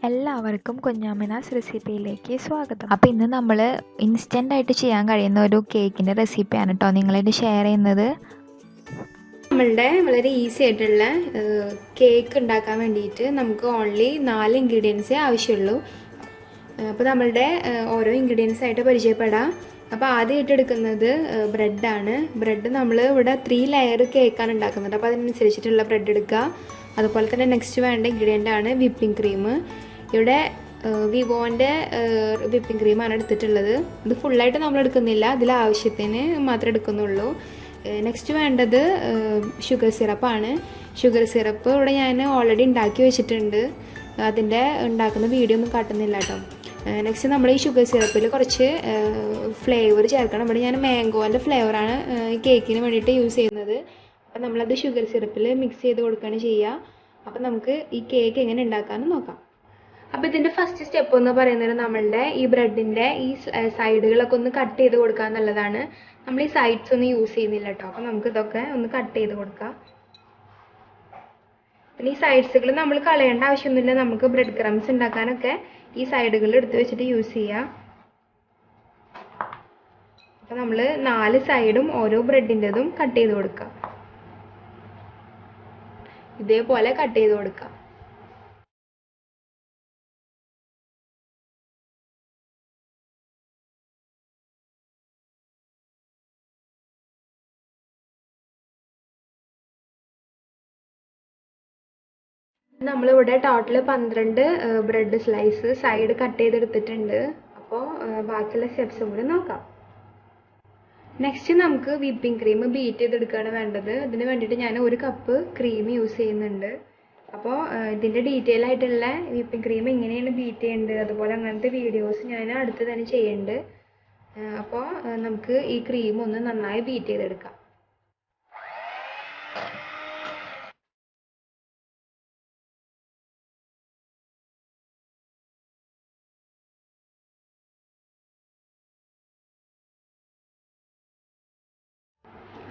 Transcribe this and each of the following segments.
എല്ലാവർക്കും കുഞ്ഞാമിനാസ് റെസിപ്പിയിലേക്ക് സ്വാഗതം. അപ്പോൾ ഇന്ന് നമ്മൾ ഇൻസ്റ്റൻ്റായിട്ട് ചെയ്യാൻ കഴിയുന്ന ഒരു കേക്കിൻ്റെ റെസിപ്പിയാണ് കേട്ടോ നിങ്ങളായിട്ട് ഷെയർ ചെയ്യുന്നത്. നമ്മളുടെ വളരെ ഈസി ആയിട്ടുള്ള കേക്ക് ഉണ്ടാക്കാൻ വേണ്ടിയിട്ട് നമുക്ക് ഓൺലി 4 ഇൻഗ്രീഡിയൻസേ ആവശ്യമുള്ളൂ. അപ്പോൾ നമ്മളുടെ ഓരോ ഇൻഗ്രീഡിയൻസ് ആയിട്ട് പരിചയപ്പെടാം. അപ്പോൾ ആദ്യമായിട്ട് എടുക്കുന്നത് ബ്രെഡാണ്. ബ്രെഡ് നമ്മൾ ഇവിടെ 3 ലെയർ കേക്കാണ് ഉണ്ടാക്കുന്നത്. അപ്പോൾ അതിനനുസരിച്ചിട്ടുള്ള ബ്രെഡ് എടുക്കുക. അതുപോലെ തന്നെ നെക്സ്റ്റ് വേണ്ട ഇൻഗ്രീഡിയൻ്റ് ആണ് വിപ്പിംഗ് ക്രീം. ഇവിടെ വിവോൻ്റെ വിപ്പിംഗ് ക്രീമാണ് എടുത്തിട്ടുള്ളത്. ഇത് ഫുള്ളായിട്ട് നമ്മൾ എടുക്കുന്നില്ല, ഇതിൽ ആവശ്യത്തിന് മാത്രമേ എടുക്കുന്നുള്ളൂ. നെക്സ്റ്റ് വേണ്ടത് ഷുഗർ സിറപ്പാണ്. ഷുഗർ സിറപ്പ് ഇവിടെ ഞാൻ ഓൾറെഡി ഉണ്ടാക്കി വെച്ചിട്ടുണ്ട്, അതിൻ്റെ ഉണ്ടാക്കുന്ന വീഡിയോ ഒന്നും കാട്ടുന്നില്ല കേട്ടോ. നെക്സ്റ്റ് നമ്മൾ ഈ ഷുഗർ സിറപ്പിൽ കുറച്ച് ഫ്ലേവർ ചേർക്കണം. ഇവിടെ ഞാൻ മാംഗോൻ്റെ ഫ്ലേവറാണ് ഈ കേക്കിന് വേണ്ടിയിട്ട് യൂസ് ചെയ്യുന്നത്. അപ്പം നമ്മളത് ഷുഗർ സിറപ്പിൽ മിക്സ് ചെയ്ത് കൊടുക്കുകയാണ് ചെയ്യുക. അപ്പം നമുക്ക് ഈ കേക്ക് എങ്ങനെ ഉണ്ടാക്കാമെന്ന് നോക്കാം. അപ്പോൾ ഇതിൻ്റെ ഫസ്റ്റ് സ്റ്റെപ്പ് എന്ന് പറയുന്നത് നമ്മളുടെ ഈ ബ്രെഡിൻ്റെ ഈ സൈഡുകളൊക്കെ ഒന്ന് കട്ട് ചെയ്ത് കൊടുക്കുക എന്നുള്ളതാണ്. നമ്മൾ ഈ സൈഡ്സ് ഒന്നും യൂസ് ചെയ്യുന്നില്ല കേട്ടോ. അപ്പോൾ നമുക്ക് ഇതൊക്കെ ഒന്ന് കട്ട് ചെയ്ത് കൊടുക്കാം. പിന്നെ ഈ സൈഡ്സുകൾ നമ്മൾ കളയേണ്ട ആവശ്യമൊന്നുമില്ല. നമുക്ക് ബ്രെഡ് ക്രംസ് ഉണ്ടാക്കാനൊക്കെ ഈ സൈഡുകൾ എടുത്ത് വെച്ചിട്ട് യൂസ് ചെയ്യാം. അപ്പോൾ നമ്മൾ 4 സൈഡും ഓരോ ബ്രെഡിൻ്റെതും കട്ട് ചെയ്ത് കൊടുക്കാം. ഇതേപോലെ കട്ട് ചെയ്ത് കൊടുക്കാം. നമ്മളിവിടെ total 12 bread slice side cut ചെയ്തെടുത്തിട്ടുണ്ട്. അപ്പോൾ ബാക്കിയുള്ള സ്റ്റെപ്സും കൂടി നോക്കാം. നെക്സ്റ്റ് നമുക്ക് വിപ്പിംഗ് ക്രീം ബീറ്റ് ചെയ്തെടുക്കുകയാണ് വേണ്ടത്. ഇതിന് വേണ്ടിയിട്ട് ഞാൻ 1 കപ്പ് ക്രീം യൂസ് ചെയ്യുന്നുണ്ട്. അപ്പോൾ ഇതിൻ്റെ ഡീറ്റെയിൽ ആയിട്ടുള്ള വിപ്പിംഗ് ക്രീം എങ്ങനെയാണ് ബീറ്റ് ചെയ്യേണ്ടത് അതുപോലെ അങ്ങനത്തെ വീഡിയോസ് ഞാൻ അടുത്ത് തന്നെ ചെയ്യുന്നുണ്ട്. അപ്പോൾ നമുക്ക് ഈ ക്രീം ഒന്ന് നന്നായി ബീറ്റ് ചെയ്തെടുക്കാം.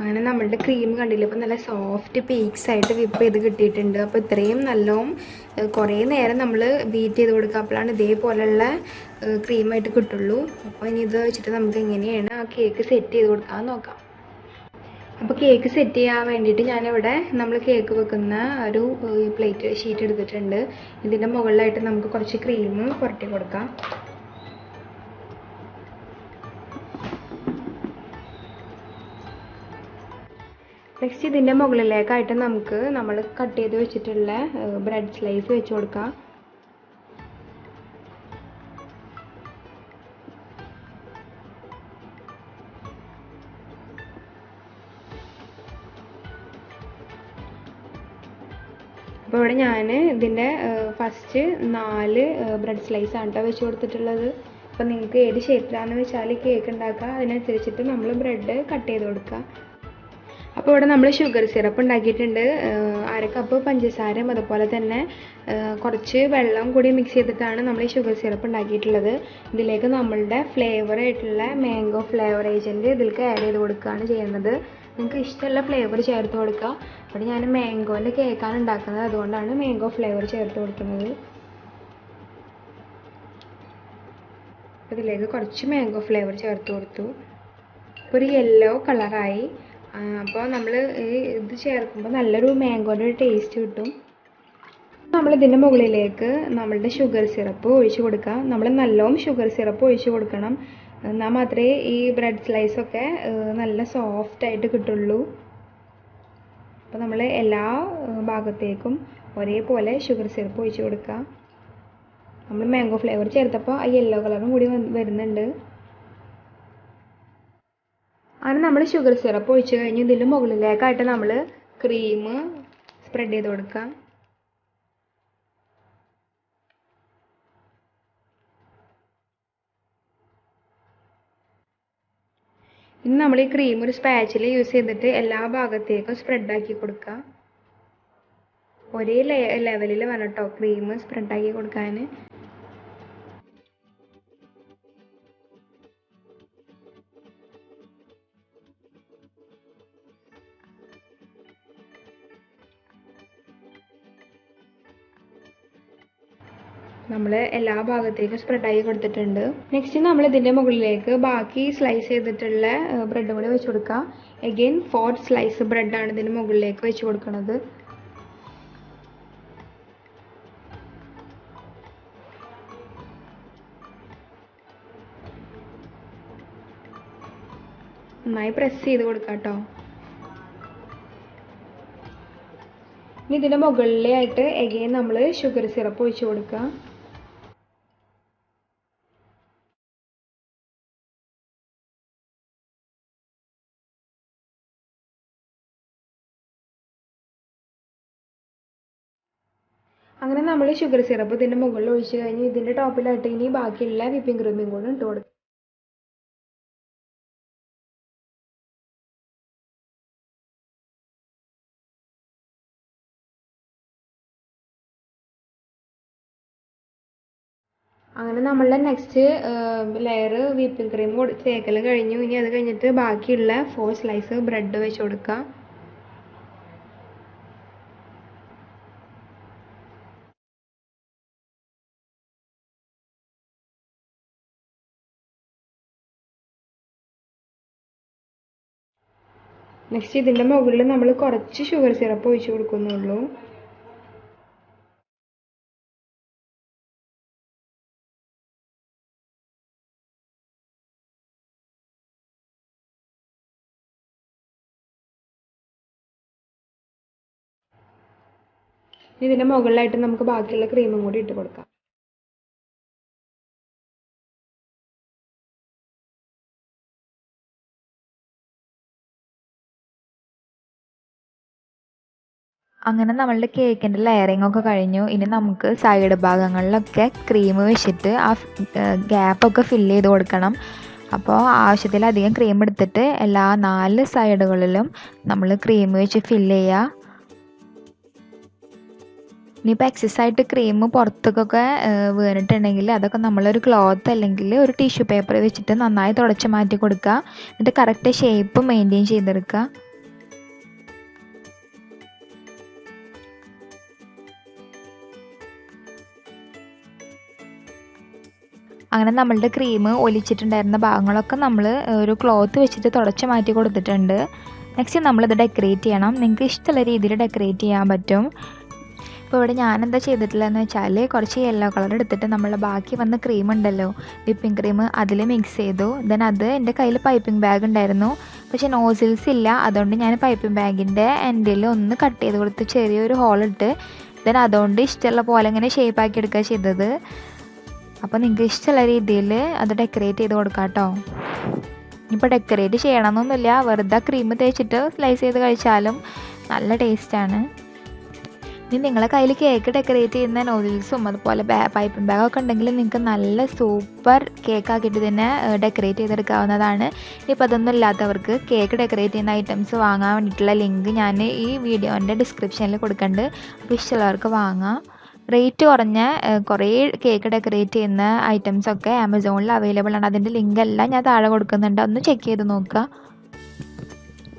അങ്ങനെ നമ്മളുടെ ക്രീം കണ്ടില്ല, ഇപ്പോൾ നല്ല സോഫ്റ്റ് പീക്സ് ആയിട്ട് വിപ്പ് ചെയ്ത് കിട്ടിയിട്ടുണ്ട്. അപ്പോൾ ഇത്രയും നല്ലോണം കുറേ നേരം നമ്മൾ ബീറ്റ് ചെയ്ത് കൊടുക്കുക, അപ്പോഴാണ് ഇതേപോലെയുള്ള ക്രീമായിട്ട് കിട്ടുള്ളൂ. അപ്പോൾ ഇനി ഇത് വെച്ചിട്ട് നമുക്ക് എങ്ങനെയാണ് ആ കേക്ക് സെറ്റ് ചെയ്ത് കൊടുക്കാൻ നോക്കാം. അപ്പോൾ കേക്ക് സെറ്റ് ചെയ്യാൻ വേണ്ടിയിട്ട് ഞാനിവിടെ നമ്മൾ കേക്ക് വെക്കുന്ന ഒരു പ്ലേറ്റ് ഷീറ്റ് എടുത്തിട്ടുണ്ട്. ഇതിൻ്റെ മുകളിലായിട്ട് നമുക്ക് കുറച്ച് ക്രീം പുരട്ടി കൊടുക്കാം. നെക്സ്റ്റ് ഇതിൻ്റെ മുകളിലേക്കായിട്ട് നമുക്ക് നമ്മൾ കട്ട് ചെയ്ത് വെച്ചിട്ടുള്ള ബ്രെഡ് സ്ലൈസ് വെച്ച് കൊടുക്കാം. അപ്പോൾ ഇവിടെ ഞാൻ ഇതിൻ്റെ ഫസ്റ്റ് 4 ബ്രെഡ് സ്ലൈസ് ആണ് കേട്ടോ വെച്ച് കൊടുത്തിട്ടുള്ളത്. അപ്പോൾ നിങ്ങൾക്ക് ഏത് ഷേപ്പിലാണെന്ന് വെച്ചാൽ കേക്ക് ഉണ്ടാക്കുക, അതിനനുസരിച്ചിട്ട് നമ്മൾ ബ്രെഡ് കട്ട് ചെയ്ത് കൊടുക്കുക. അപ്പോൾ ഇവിടെ നമ്മൾ ഷുഗർ സിറപ്പ് ഉണ്ടാക്കിയിട്ടുണ്ട്. 1/2 കപ്പ് പഞ്ചസാരയും അതുപോലെ തന്നെ കുറച്ച് വെള്ളം കൂടി മിക്സ് ചെയ്തിട്ടാണ് നമ്മൾ ഈ ഷുഗർ സിറപ്പ് ഉണ്ടാക്കിയിട്ടുള്ളത്. ഇതിലേക്ക് നമ്മളുടെ ഫ്ലേവർ ആയിട്ടുള്ള മാംഗോ ഫ്ലേവർ ഏജൻറ്റ് ഇതിലേക്ക് ആഡ് ചെയ്ത് കൊടുക്കുകയാണ് ചെയ്യുന്നത്. നിങ്ങൾക്ക് ഇഷ്ടമുള്ള ഫ്ലേവർ ചേർത്ത് കൊടുക്കുക. ഇവിടെ ഞാൻ മാംഗോൻ്റെ കേക്കാണ് ഉണ്ടാക്കുന്നത്, അതുകൊണ്ടാണ് മാംഗോ ഫ്ലേവർ ചേർത്ത് കൊടുക്കുന്നത്. ഇതിലേക്ക് കുറച്ച് മാംഗോ ഫ്ലേവർ ചേർത്ത് കൊടുത്തു. ഒരു യെല്ലോ കളറായി. അപ്പോൾ നമ്മൾ ഇത് ചേർക്കുമ്പോൾ നല്ലൊരു മാംഗോൻ്റെ ഒരു ടേസ്റ്റ് കിട്ടും. നമ്മൾ ഇതിൻ്റെ മുകളിലേക്ക് നമ്മളുടെ ഷുഗർ സിറപ്പ് ഒഴിച്ച് കൊടുക്കുക. നമ്മൾ നല്ലോണം ഷുഗർ സിറപ്പ് ഒഴിച്ച് കൊടുക്കണം, എന്നാൽ മാത്രമേ ഈ ബ്രെഡ് സ്ലൈസൊക്കെ നല്ല സോഫ്റ്റായിട്ട് കിട്ടുള്ളൂ. അപ്പോൾ നമ്മൾ എല്ലാ ഭാഗത്തേക്കും ഒരേപോലെ ഷുഗർ സിറപ്പ് ഒഴിച്ച് കൊടുക്കുക. നമ്മൾ മാംഗോ ഫ്ലേവർ ചേർത്തപ്പോൾ ആ യെല്ലോ കളറും കൂടി വരുന്നുണ്ട്. അങ്ങനെ നമ്മൾ ഷുഗർ സിറപ്പ് ഒഴിച്ച് കഴിഞ്ഞ് ഇതിൻ്റെ മുകളിലേക്കായിട്ട് നമ്മൾ ക്രീം സ്പ്രെഡ് ചെയ്ത് കൊടുക്കാം. ഇനി നമ്മൾ ഈ ക്രീം ഒരു സ്പാച്ചിൽ യൂസ് ചെയ്തിട്ട് എല്ലാ ഭാഗത്തേക്കും സ്പ്രെഡാക്കി കൊടുക്കുക. ഒരേ ലെവലിൽ വേണം കേട്ടോ ക്രീം സ്പ്രെഡാക്കി കൊടുക്കാൻ. നമ്മൾ എല്ലാ ഭാഗത്തേക്കും സ്പ്രെഡായി കൊടുത്തിട്ടുണ്ട്. നെക്സ്റ്റ് നമ്മൾ ഇതിൻ്റെ മുകളിലേക്ക് ബാക്കി സ്ലൈസ് ചെയ്തിട്ടുള്ള ബ്രെഡ് കൂടി വെച്ച് കൊടുക്കുക. എഗെയിൻ 4 സ്ലൈസ് ബ്രെഡാണ് ഇതിൻ്റെ മുകളിലേക്ക് വെച്ച് കൊടുക്കുന്നത്. നന്നായി പ്രസ് ചെയ്ത് കൊടുക്കാം കേട്ടോ. ഇനി ഇതിൻ്റെ മുകളിലായിട്ട് എഗെയിൻ നമ്മൾ ഷുഗർ സിറപ്പ് ഒഴിച്ച് കൊടുക്കുക. അങ്ങനെ നമ്മൾ ഷുഗർ സിറപ്പ് ഇതിൻ്റെ മുകളിൽ ഒഴിച്ച് കഴിഞ്ഞ് ഇതിൻ്റെ ടോപ്പിലായിട്ട് ഇനി ബാക്കിയുള്ള വിപ്പിംഗ് ക്രീമും കൂടെ ഇട്ട് കൊടുക്കുക. അങ്ങനെ നമ്മളുടെ നെക്സ്റ്റ് ലെയർ വിപ്പിംഗ് ക്രീം തേക്കൽ കഴിഞ്ഞു. ഇനി അത് കഴിഞ്ഞിട്ട് ബാക്കിയുള്ള 4 സ്ലൈസ് ബ്രെഡ് വെച്ച് കൊടുക്കുക. നെക്സ്റ്റ് ഇതിൻ്റെ മുകളിൽ നമ്മൾ കുറച്ച് ഷുഗർ സിറപ്പ് ഒഴിച്ച് കൊടുക്കുന്നുള്ളൂ. ഇതിൻ്റെ മുകളിലായിട്ട് നമുക്ക് ബാക്കിയുള്ള ക്രീമും കൂടി ഇട്ട് കൊടുക്കാം. അങ്ങനെ നമ്മളുടെ കേക്കിൻ്റെ ലെയറിംഗ് ഒക്കെ കഴിഞ്ഞു. ഇനി നമുക്ക് സൈഡ് ഭാഗങ്ങളിലൊക്കെ ക്രീം വെച്ചിട്ട് ആ ഗ്യാപ്പൊക്കെ ഫില്ല് ചെയ്ത് കൊടുക്കണം. അപ്പോൾ ആവശ്യത്തിലധികം ക്രീം എടുത്തിട്ട് എല്ലാ 4 സൈഡുകളിലും നമ്മൾ ക്രീം വെച്ച് ഫില്ല് ചെയ്യുക. ഇനിയിപ്പോൾ എക്സസൈസായിട്ട് ക്രീം പുറത്തേക്കൊക്കെ വീണിട്ടുണ്ടെങ്കിൽ അതൊക്കെ നമ്മളൊരു ക്ലോത്ത് അല്ലെങ്കിൽ ഒരു ടിഷ്യൂ പേപ്പർ വെച്ചിട്ട് നന്നായി തുടച്ച് മാറ്റി കൊടുക്കുക. എന്നിട്ട് കറക്റ്റ് ഷേപ്പ് മെയിൻറ്റെയിൻ ചെയ്തെടുക്കുക. അങ്ങനെ നമ്മളുടെ ക്രീം ഒലിച്ചിട്ടുണ്ടായിരുന്ന ഭാഗങ്ങളൊക്കെ നമ്മൾ ഒരു ക്ലോത്ത് വെച്ചിട്ട് തുടച്ച് മാറ്റി കൊടുത്തിട്ടുണ്ട്. നെക്സ്റ്റ് നമ്മളിത് ഡെക്കറേറ്റ് ചെയ്യണം. നിങ്ങൾക്ക് ഇഷ്ടമുള്ള രീതിയിൽ ഡെക്കറേറ്റ് ചെയ്യാൻ പറ്റും. ഇപ്പോൾ ഇവിടെ ഞാനെന്താ ചെയ്തിട്ടുള്ളതെന്ന് വെച്ചാൽ കുറച്ച് യെല്ലോ കളർ എടുത്തിട്ട് നമ്മൾ ബാക്കി വന്ന ക്രീം ഉണ്ടല്ലോ, വിപ്പിംഗ് ക്രീം, അതിൽ മിക്സ് ചെയ്തു. ദെൻ അത് എൻ്റെ കയ്യിൽ പൈപ്പിംഗ് ബാഗ് ഉണ്ടായിരുന്നു, പക്ഷേ നോസിൽസ് ഇല്ല. അതുകൊണ്ട് ഞാൻ പൈപ്പിംഗ് ബാഗിൻ്റെ എൻഡിൽ ഒന്ന് കട്ട് ചെയ്ത് കൊടുത്ത് ചെറിയൊരു ഹോളിട്ട് ദെൻ അതുകൊണ്ട് ഇഷ്ടമുള്ള പോലെ ഇങ്ങനെ ഷേപ്പാക്കി എടുക്കുക ചെയ്തത്. അപ്പോൾ നിങ്ങൾക്ക് ഇഷ്ടമുള്ള രീതിയിൽ അത് ഡെക്കറേറ്റ് ചെയ്ത് കൊടുക്കാം കേട്ടോ. ഇപ്പോൾ ഡെക്കറേറ്റ് ചെയ്യണമെന്നൊന്നുമില്ല, വെറുതെ ക്രീം തേച്ചിട്ട് സ്ലൈസ് ചെയ്ത് കഴിച്ചാലും നല്ല ടേസ്റ്റാണ്. ഇനി നിങ്ങളെ കയ്യിൽ കേക്ക് ഡെക്കറേറ്റ് ചെയ്യുന്ന നോസിൽസും അതുപോലെ പൈപ്പിംഗ് ബാഗൊക്കെ ഉണ്ടെങ്കിൽ നിങ്ങൾക്ക് നല്ല സൂപ്പർ കേക്ക് ആക്കിയിട്ട് തന്നെ ഡെക്കറേറ്റ് ചെയ്തെടുക്കാവുന്നതാണ്. ഇപ്പോൾ അതൊന്നും ഇല്ലാത്തവർക്ക് കേക്ക് ഡെക്കറേറ്റ് ചെയ്യുന്ന ഐറ്റംസ് വാങ്ങാൻ വേണ്ടിയിട്ടുള്ള ലിങ്ക് ഞാൻ ഈ വീഡിയോൻ്റെ ഡിസ്ക്രിപ്ഷനിൽ കൊടുക്കുന്നുണ്ട്. അപ്പോൾ ഇഷ്ടമുള്ളവർക്ക് വാങ്ങാം. റേറ്റ് കുറഞ്ഞ കുറേ കേക്ക് ഡെക്കറേറ്റ് ചെയ്യുന്ന ഐറ്റംസൊക്കെ ആമസോണിൽ അവൈലബിൾ ആണ്. അതിൻ്റെ ലിങ്ക് എല്ലാം ഞാൻ താഴെ കൊടുക്കുന്നുണ്ട്, ഒന്ന് ചെക്ക് ചെയ്ത് നോക്കുക.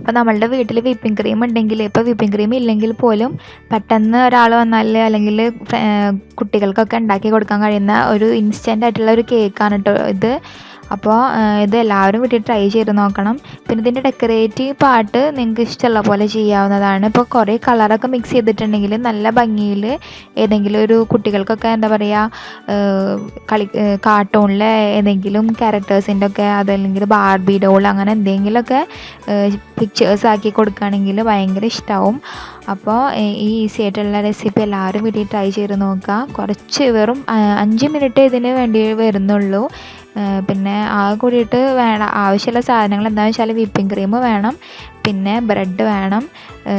അപ്പോൾ നമ്മളുടെ വീട്ടിൽ വിപ്പിംഗ് ക്രീം ഉണ്ടെങ്കിൽ, ഇപ്പോൾ വിപ്പിംഗ് ക്രീം ഇല്ലെങ്കിൽ പോലും പെട്ടെന്ന് ഒരാൾ വന്നാൽ അല്ലെങ്കിൽ കുട്ടികൾക്കൊക്കെ ഉണ്ടാക്കി കൊടുക്കാൻ കഴിയുന്ന ഒരു ഇൻസ്റ്റൻ്റ് ആയിട്ടുള്ള ഒരു കേക്കാണ് കേട്ടോ ഇത്. അപ്പോൾ ഇത് എല്ലാവരും വീട്ടിൽ ട്രൈ ചെയ്ത് നോക്കണം. പിന്നെ ഇതിൻ്റെ ഡെക്കറേറ്റീവ് പാർട്ട് നിങ്ങൾക്ക് ഇഷ്ടമുള്ള പോലെ ചെയ്യാവുന്നതാണ്. ഇപ്പോൾ കുറേ കളറൊക്കെ മിക്സ് ചെയ്തിട്ടുണ്ടെങ്കിൽ നല്ല ഭംഗിയിൽ ഏതെങ്കിലും ഒരു കുട്ടികൾക്കൊക്കെ എന്താ പറയുക കാർട്ടൂണിലെ ഏതെങ്കിലും ക്യാരക്ടേഴ്സിൻ്റെ ഒക്കെ അതല്ലെങ്കിൽ ബാർബി ഡോൾ അങ്ങനെ എന്തെങ്കിലുമൊക്കെ പിക്ചേഴ്സ് ആക്കി കൊടുക്കുകയാണെങ്കിൽ ഭയങ്കര ഇഷ്ടമാവും. അപ്പോൾ ഈ ഈസി ആയിട്ടുള്ള റെസിപ്പി എല്ലാവരും വീട്ടിൽ ട്രൈ ചെയ്ത് നോക്കുക. കുറച്ച് വെറും 5 മിനിറ്റ് ഇതിന് വേണ്ടി വരുന്നുള്ളൂ. പിന്നെ ആ കൂടിയിട്ട് ആവശ്യമുള്ള സാധനങ്ങൾ എന്താണെന്ന് വെച്ചാൽ വിപ്പിംഗ് ക്രീം വേണം, പിന്നെ ബ്രെഡ് വേണം.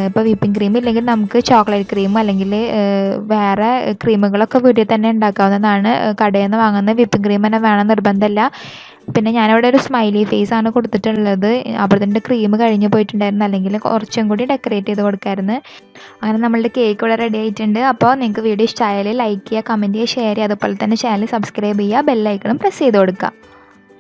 ഇപ്പോൾ വിപ്പിംഗ് ക്രീം ഇല്ലെങ്കിൽ നമുക്ക് ചോക്ലേറ്റ് ക്രീം അല്ലെങ്കിൽ വേറെ ക്രീമുകളൊക്കെ വീട്ടിൽ തന്നെ ഉണ്ടാക്കാവുന്നതാണ്. കടയിൽ നിന്ന് വാങ്ങുന്ന വിപ്പിംഗ് ക്രീം തന്നെ വേണം നിർബന്ധമില്ല. പിന്നെ ഞാനിവിടെ ഒരു സ്മൈലി ഫേസ് ആണ് കൊടുത്തിട്ടുള്ളത്. അപ്പോഴത്തെ ക്രീം കഴിഞ്ഞ് പോയിട്ടുണ്ടായിരുന്നു, അല്ലെങ്കിൽ കുറച്ചും കൂടി ഡെക്കറേറ്റ് ചെയ്ത് കൊടുക്കാമായിരുന്നു. അങ്ങനെ നമ്മളുടെ കേക്ക് ഇവിടെ റെഡി ആയിട്ടുണ്ട്. അപ്പോൾ നിങ്ങൾക്ക് വീഡിയോ ഇഷ്ടമായാൽ ലൈക്ക് ചെയ്യുക, കമൻറ്റ് ചെയ്യുക, ഷെയർ ചെയ്യുക, അതുപോലെ തന്നെ ചാനൽ സബ്സ്ക്രൈബ് ചെയ്യുക, ബെല്ലൈക്കണും പ്രസ് ചെയ്ത് കൊടുക്കുക.